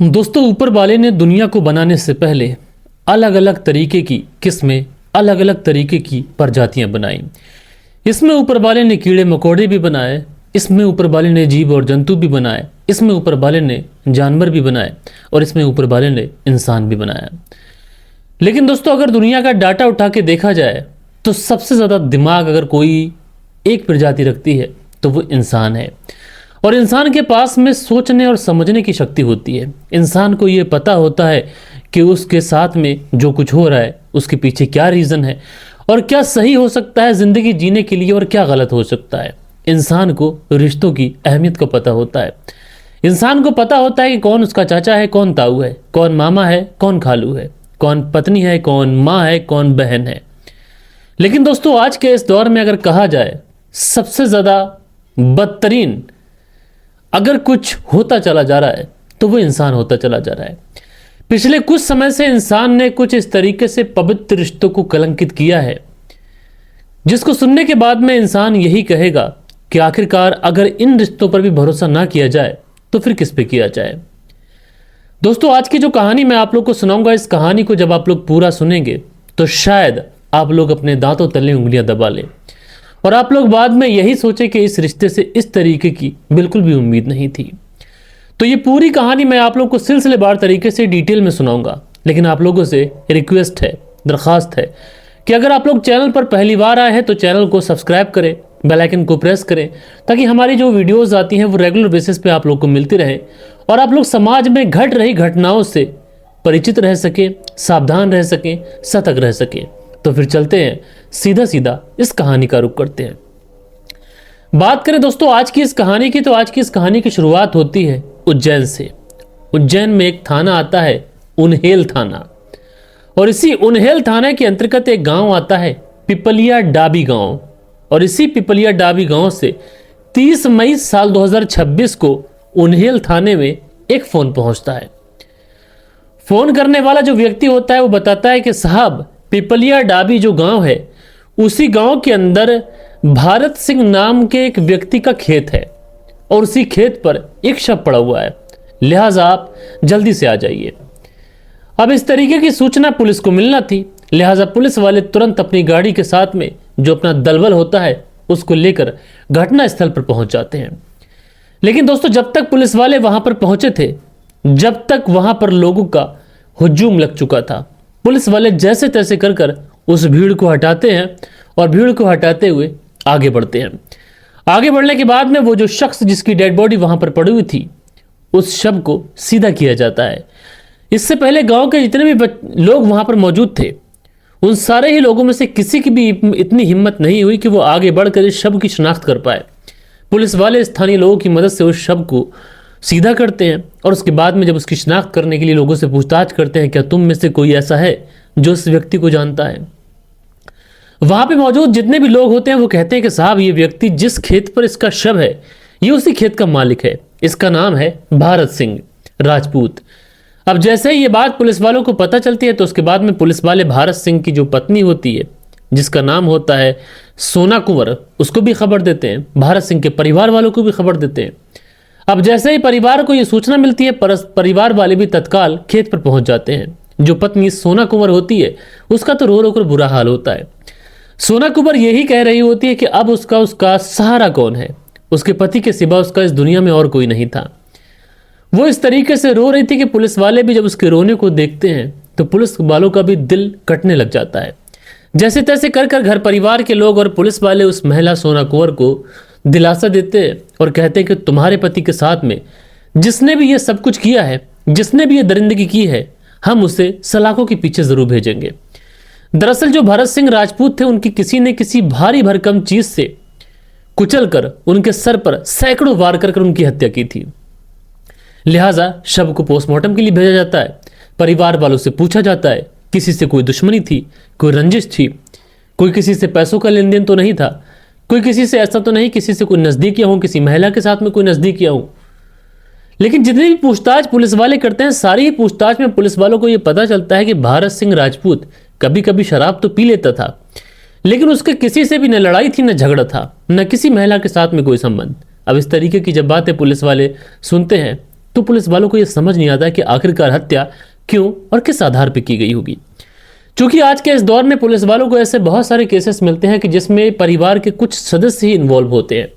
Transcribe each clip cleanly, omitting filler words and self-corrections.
दोस्तों, ऊपर वाले ने दुनिया को बनाने से पहले अलग अलग तरीके की किस्में, अलग अलग तरीके की प्रजातियां बनाई। इसमें ऊपर वाले ने कीड़े मकोड़े भी बनाए, इसमें ऊपर वाले ने जीव और जंतु भी बनाए, इसमें ऊपर वाले ने जानवर भी बनाए और इसमें ऊपर वाले ने इंसान भी बनाया। लेकिन दोस्तों, अगर दुनिया का डाटा उठा के देखा जाए तो सबसे ज़्यादा दिमाग अगर कोई एक प्रजाति रखती है तो वो इंसान है। और इंसान के पास में सोचने और समझने की शक्ति होती है। इंसान को ये पता होता है कि उसके साथ में जो कुछ हो रहा है उसके पीछे क्या रीज़न है और क्या सही हो सकता है ज़िंदगी जीने के लिए और क्या गलत हो सकता है। इंसान को रिश्तों की अहमियत को पता होता है। इंसान को पता होता है कि कौन उसका चाचा है, कौन ताऊ है, कौन मामा है, कौन खालू है, कौन पत्नी है, कौन माँ है, कौन बहन है। लेकिन दोस्तों, आज के इस दौर में अगर कहा जाए सबसे ज़्यादा बदतरीन अगर कुछ होता चला जा रहा है तो वो इंसान होता चला जा रहा है। पिछले कुछ समय से इंसान ने कुछ इस तरीके से पवित्र रिश्तों को कलंकित किया है जिसको सुनने के बाद में इंसान यही कहेगा कि आखिरकार अगर इन रिश्तों पर भी भरोसा ना किया जाए तो फिर किस पे किया जाए। दोस्तों, आज की जो कहानी मैं आप लोग को सुनाऊंगा, इस कहानी को जब आप लोग पूरा सुनेंगे तो शायद आप लोग अपने दांतों तले उंगलियां दबा लें और आप लोग बाद में यही सोचे कि इस रिश्ते से इस तरीके की बिल्कुल भी उम्मीद नहीं थी। तो ये पूरी कहानी मैं आप लोग को सिलसिलेवार तरीके से डिटेल में सुनाऊंगा। लेकिन आप लोगों से रिक्वेस्ट है, दरख्वास्त है कि अगर आप लोग चैनल पर पहली बार आए हैं तो चैनल को सब्सक्राइब करें, बेल आइकन को प्रेस करें ताकि हमारी जो वीडियोस आती हैं वो रेगुलर बेसिस पे आप लोग को मिलती रहे और आप लोग समाज में घट रही घटनाओं से परिचित रह सकें, सावधान रह सकें, सतर्क रह सकें। तो फिर चलते हैं, सीधा सीधा इस कहानी का रुख करते हैं। बात करें दोस्तों आज की इस कहानी की, तो आज की इस कहानी की शुरुआत होती है उज्जैन से। उज्जैन में एक थाना आता है, उन्हेल थाना, और इसी उन्हेल थाना के अंतर्गत एक गांव आता है पिपलिया डाबी गांव। और इसी पिपलिया डाबी गांव से 30 मई साल 2026 को उन्हेल थाने में एक फोन पहुंचता है। फोन करने वाला जो व्यक्ति होता है वो बताता है कि साहब, पिपलिया डाबी जो गांव है उसी गांव के अंदर भारत सिंह नाम के एक व्यक्ति का खेत है और उसी खेत पर एक शव पड़ा हुआ है, लिहाजा आप जल्दी से आ जाइए। अब इस तरीके की सूचना पुलिस को मिलना थी, लिहाजा पुलिस वाले तुरंत अपनी गाड़ी के साथ में जो अपना दलबल होता है उसको लेकर घटना स्थल पर पहुंच जाते हैं। लेकिन दोस्तों, जब तक पुलिस वाले वहां पर पहुंचे थे, जब तक वहां पर लोगों का हुजूम लग चुका था, पुलिस वाले जैसे तैसे कर उस भीड़ को हटाते हैं और भीड़ को हटाते हुए आगे बढ़ते हैं। आगे बढ़ने के बाद में वो जो शख्स जिसकी डेड बॉडी वहां पर पड़ी हुई थी उस शव को सीधा किया जाता है। इससे पहले गांव के जितने भी लोग वहां पर मौजूद थे उन सारे ही लोगों में से किसी की भी इतनी हिम्मत नहीं हुई कि वो आगे बढ़कर इस शव की शिनाख्त कर पाए। पुलिस वाले स्थानीय लोगों की मदद से उस शव को सीधा करते हैं और उसके बाद में जब उसकी शिनाख्त करने के लिए लोगों से पूछताछ करते हैं, क्या तुम में से कोई ऐसा है जो इस व्यक्ति को जानता है। वहां पे मौजूद जितने भी लोग होते हैं वो कहते हैं कि साहब, ये व्यक्ति जिस खेत पर इसका शव है ये उसी खेत का मालिक है, इसका नाम है भारत सिंह राजपूत। अब जैसे ही ये बात पुलिस वालों को पता चलती है तो उसके बाद में पुलिस वाले भारत सिंह की जो पत्नी होती है जिसका नाम होता है सोना कुंवर, उसको भी खबर देते हैं, भारत सिंह के परिवार वालों को भी खबर देते हैं। अब जैसे ही परिवार को यह सूचना मिलती है परिवार वाले भी तत्काल खेत पर पहुंच जाते हैं। जो पत्नी सोना कुंवर होती है उसका तो रो रो कर बुरा हाल होता है। सोना कुंवर यही कह रही होती है कि अब उसका सहारा कौन है, उसके पति के सिवा उसका इस दुनिया में और कोई नहीं था। वो इस तरीके से रो रही थी कि पुलिस वाले भी जब उसके रोने को देखते हैं तो पुलिस वालों का भी दिल कटने लग जाता है। जैसे तैसे कर घर परिवार के लोग और पुलिस वाले उस महिला सोना कुंवर को दिलासा देते हैं और कहते हैं कि तुम्हारे पति के साथ में जिसने भी ये सब कुछ किया है, जिसने भी ये दरिंदगी की है, हम उसे सलाखों के पीछे जरूर भेजेंगे। दरअसल जो भरत सिंह राजपूत थे उनकी किसी ने किसी भारी भरकम चीज से कुचलकर उनके सर पर सैकड़ों वार कर उनकी हत्या की थी। लिहाजा शव को पोस्टमार्टम के लिए भेजा जाता है। परिवार वालों से पूछा जाता है किसी से कोई दुश्मनी थी, कोई रंजिश थी, कोई किसी से पैसों का लेन देन तो नहीं था, कोई किसी से ऐसा तो नहीं किसी से कोई नजदीकियां हो, किसी महिला के साथ में कोई नजदीकियां हो। लेकिन जितनी भी पूछताछ पुलिस वाले करते हैं, सारी ही पूछताछ में पुलिस वालों को यह पता चलता है कि भारत सिंह राजपूत कभी कभी शराब तो पी लेता था, लेकिन उसके किसी से भी न लड़ाई थी, न झगड़ा था, न किसी महिला के साथ में कोई संबंध। अब इस तरीके की जब बातें पुलिस वाले सुनते हैं तो पुलिस वालों को यह समझ नहीं आता कि आखिरकार हत्या क्यों और किस आधार पर की गई होगी। क्योंकि आज के इस दौर में पुलिस वालों को ऐसे बहुत सारे केसेस मिलते हैं कि जिसमें परिवार के कुछ सदस्य ही इन्वॉल्व होते हैं।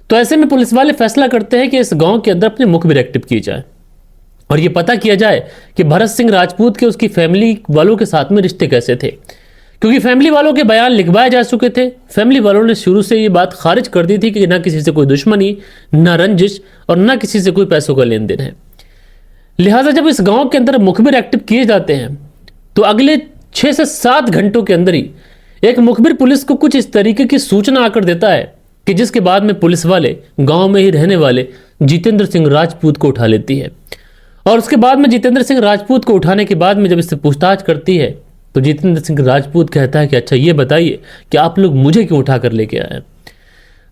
तो ऐसे में पुलिस वाले फैसला करते हैं कि इस गांव के अंदर अपने मुखबिर एक्टिव किए जाए और ये पता किया जाए कि भरत सिंह राजपूत के उसकी फैमिली वालों के साथ में रिश्ते कैसे थे, क्योंकि फैमिली वालों के बयान लिखवाए जा चुके थे। फैमिली वालों ने शुरू से ये बात खारिज कर दी थी कि ना किसी से कोई दुश्मनी, ना रंजिश और ना किसी से कोई पैसों का लेन देन है। लिहाजा जब इस गांव के अंदर मुखबिर एक्टिव किए जाते हैं तो अगले 6 से 7 घंटों के अंदर ही एक मुखबिर पुलिस को कुछ इस तरीके की सूचना आकर देता है कि जिसके बाद में पुलिस वाले गांव में ही रहने वाले जितेंद्र सिंह राजपूत को उठा लेती है। और उसके बाद में जितेंद्र सिंह राजपूत को उठाने के बाद में जब इससे पूछताछ करती है तो जितेंद्र सिंह राजपूत कहता है कि अच्छा ये बताइए कि आप लोग मुझे क्यों उठा कर लेके आए।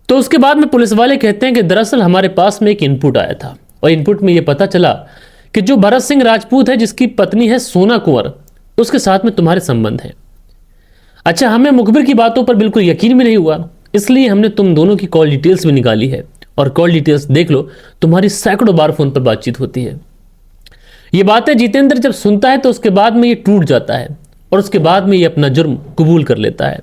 तो उसके बाद में पुलिस वाले कहते हैं कि दरअसल हमारे पास में एक इनपुट आया था और इनपुट में ये पता चला कि जो भरत सिंह राजपूत है जिसकी पत्नी है सोना कुंवर, उसके साथ में तुम्हारे संबंध है। अच्छा, हमें मुखबिर की बातों पर बिल्कुल यकीन भी नहीं हुआ, इसलिए हमने तुम दोनों की कॉल डिटेल्स भी निकाली है और कॉल डिटेल्स देख लो, तुम्हारी सैकड़ों बार फोन पर बातचीत होती है। ये बातें जितेंद्र जब सुनता है तो उसके बाद में ये टूट जाता है और उसके बाद में ये अपना जुर्म कबूल कर लेता है।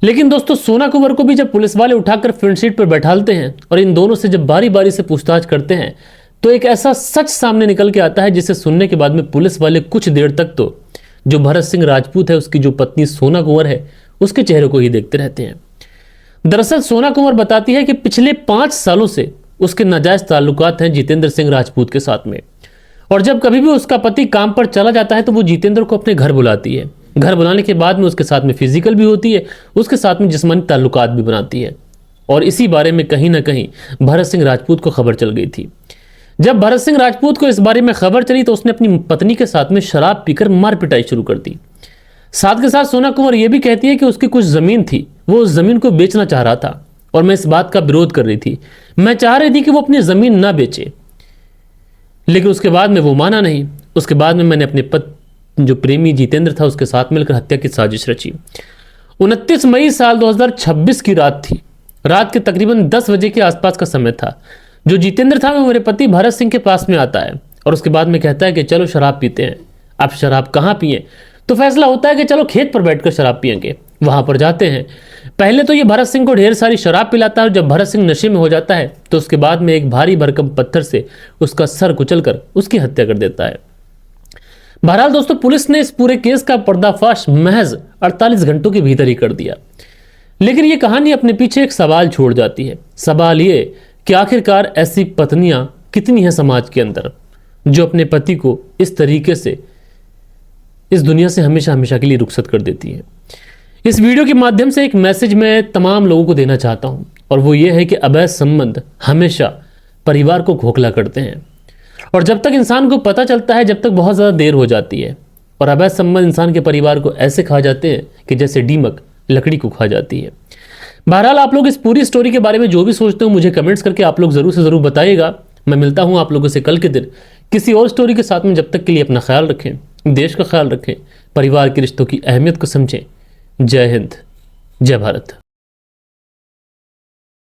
लेकिन दोस्तों, सोना कुंवर को भी जब पुलिस वाले उठाकर फ्रंट सीट पर बैठालते हैं और इन दोनों से जब बारी बारी से पूछताछ करते हैं तो एक ऐसा सच सामने निकल के आता है जिसे सुनने के बाद में पुलिस वाले कुछ देर तक तो जो भरत सिंह राजपूत है उसकी जो पत्नी सोना कुंवर है उसके चेहरे को ही देखते रहते हैं। दरअसल सोना कुंवर बताती है कि पिछले 5 सालों से उसके नाजायज ताल्लुकात हैं जितेंद्र सिंह राजपूत के साथ में, और जब कभी भी उसका पति काम पर चला जाता है तो वो जितेंद्र को अपने घर बुलाती है। घर बुलाने के बाद में उसके साथ में फिजिकल भी होती है, उसके साथ में जिस्मानी ताल्लुकात भी बनाती है। और इसी बारे में कहीं ना कहीं भरत सिंह राजपूत को खबर चल गई थी। जब भरत सिंह राजपूत को इस बारे में खबर चली तो उसने अपनी पत्नी के साथ में शराब पीकर मार पिटाई शुरू कर दी। साथ के साथ सोना कुंवर यह भी कहती है कि उसकी कुछ जमीन थी, वो उस जमीन को बेचना चाह रहा था और मैं इस बात का विरोध कर रही थी। मैं चाह रही थी कि वो अपनी जमीन ना बेचे, लेकिन उसके बाद में वो माना नहीं। उसके बाद में मैंने अपने जो प्रेमी जितेंद्र था उसके साथ मिलकर हत्या की साजिश रची। 29 मई साल 2026 की रात थी। रात के तकरीबन 10 बजे के आसपास का समय था। जो जितेंद्र था वो मेरे पति भरत सिंह के पास में आता है और उसके बाद में कहता है कि चलो शराब पीते हैं। आप शराब कहाँ पिए? तो फैसला होता है कि चलो खेत पर बैठकर शराब पियेंगे। वहां पर जाते हैं। पहले तो ये भरत सिंह को ढेर सारी शराब पिलाता है और जब भरत सिंह नशे में हो जाता है तो उसके बाद में एक भारी भरकम पत्थर से उसका सर कुचलकर उसकी हत्या कर देता है। बहरहाल दोस्तों, पुलिस ने इस पूरे केस का पर्दाफाश महज 48 घंटों के भीतर ही कर दिया। लेकिन ये कहानी अपने पीछे एक सवाल छोड़ जाती है। सवाल ये कि आखिरकार ऐसी पत्नियां कितनी हैं समाज के अंदर जो अपने पति को इस तरीके से इस दुनिया से हमेशा हमेशा के लिए रुखसत कर देती है। इस वीडियो के माध्यम से एक मैसेज मैं तमाम लोगों को देना चाहता हूं और वो ये है कि अवैध संबंध हमेशा परिवार को खोखला करते हैं और जब तक इंसान को पता चलता है जब तक बहुत ज़्यादा देर हो जाती है और अवैध संबंध इंसान के परिवार को ऐसे खा जाते हैं कि जैसे दीमक लकड़ी को खा जाती है। बहरहाल, आप लोग इस पूरी स्टोरी के बारे में जो भी सोचते हो मुझे कमेंट्स करके आप लोग ज़रूर से ज़रूर बताइएगा। मैं मिलता हूँ आप लोगों से कल के दिन किसी और स्टोरी के साथ में। जब तक के लिए अपना ख्याल रखें, देश का ख्याल रखें, परिवार के रिश्तों की अहमियत को समझें। जय हिंद, जय भारत।